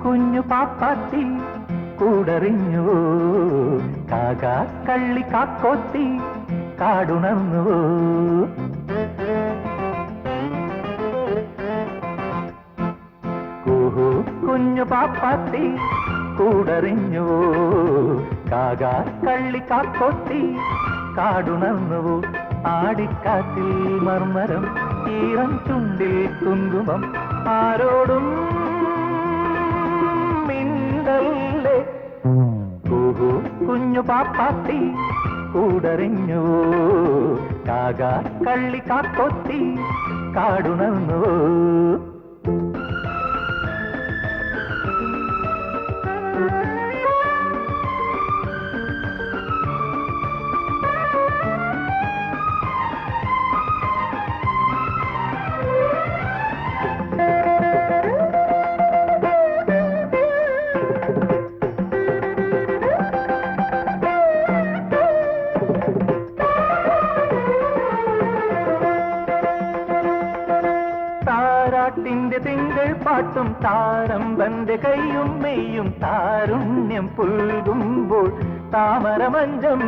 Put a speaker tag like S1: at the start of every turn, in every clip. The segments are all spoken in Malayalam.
S1: കുഞ്ഞു പാപ്പാത്തി കൂടറിഞ്ഞു കാക കള്ളി കാക്കോത്തി കാടുണർന്നു കൂഹു കുഞ്ഞു പാപ്പാത്തി കൂടറിഞ്ഞു കാക കള്ളി കാക്കോത്തി കാടുണർന്നു ആടിക്കാറ്റിൽ മർമരം ഈറൻ ചുണ്ടിൽ കുങ്കുമം ആരോടും മിണ്ടല്ലേ കൂഹു കുഞ്ഞു പാപ്പാത്തി കൂടറിഞ്ഞു കാക കള്ളി കാക്കൊത്തി കാടുണർന്നു താരാട്ടിന്റെ തിങ്കൾ പാട്ടും താരമ്പന്റെ കൈയും മെയ്യും താരുണ്യം പുൽകുമ്പോൾ താമരമഞ്ചം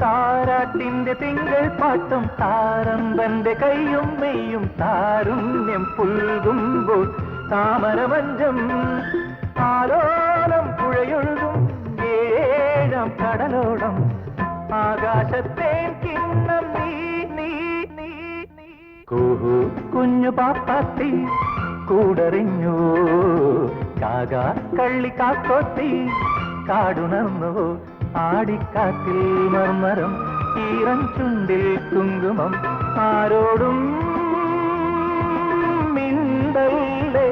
S1: താരാട്ടിന്റെ തിങ്കൾ പാട്ടും താരമ്പന്റെ കൈയും മെയ്യും താരുണ്യം പുൽകുമ്പോൾ താമരമഞ്ചം ആലോലം പുഴയൊഴുകും ഏഴാം കടലോളം ആകാശത്തെ കിണ്ണം നീ നീ നീ നീ കൂഹു കുഞ്ഞു പാപ്പാത്തി കൂടറിഞ്ഞു കാക കള്ളി കാക്കൊത്തി കാടുണർന്നു ആടിക്കാറ്റിൽ മർമരം ഈറൻ ചുണ്ടിൽ കുങ്കുമം ആരോടും മിണ്ടല്ലേ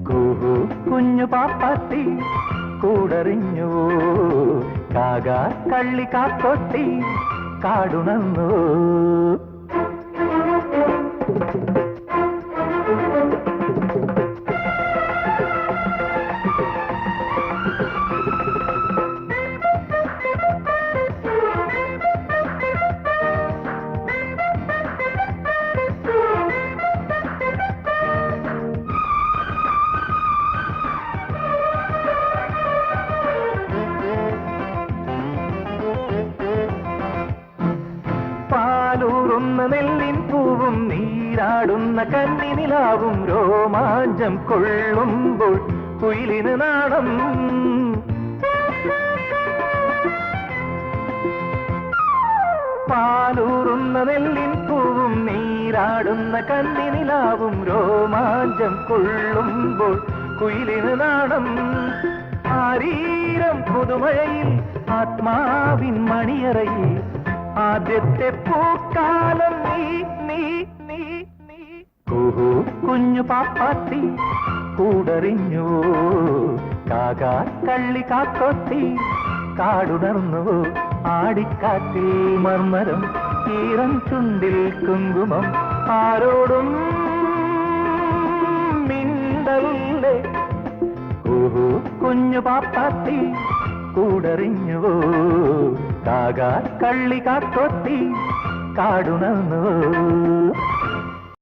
S1: കൂഹു കുഞ്ഞു പാപ്പാത്തി കൂടറിഞ്ഞു കാക കള്ളി കാക്കൊത്തി കാടുണർന്നു പാലൂറുന്ന നെല്ലിൻ പൂവും നീരാടുന്ന കന്നിനിലാവും രോമാഞ്ചം കൊള്ളുമ്പോൾ കുയിലിന് നാണം പാലൂറുന്ന നെല്ലിൻ പൂവും നീരാടുന്ന കന്നിനിലാവും രോമാഞ്ചം കൊള്ളുമ്പോൾ കുയിലിന് നാണം ആരീരം പുതുമഴയിൽ ആത്മാവിൻ മണിയറയിൽ ആദ്യത്തെ പൂക്കാലം നീ നീ നീ നീ കൂഹു കുഞ്ഞു പാപ്പാത്തി കൂടറിഞ്ഞു കാക കള്ളി കാക്കൊത്തി കാടുണർന്നു ആടിക്കാറ്റിൽ മർമരം ഈറൻ ചുണ്ടിൽ കുങ്കുമം ആരോടും മിണ്ടല്ലേ കൂഹു കുഞ്ഞു പാപ്പാത്തി കൂടറിഞ്ഞു കാക കള്ളി കാക്കൊത്തി കാടുണർന്നു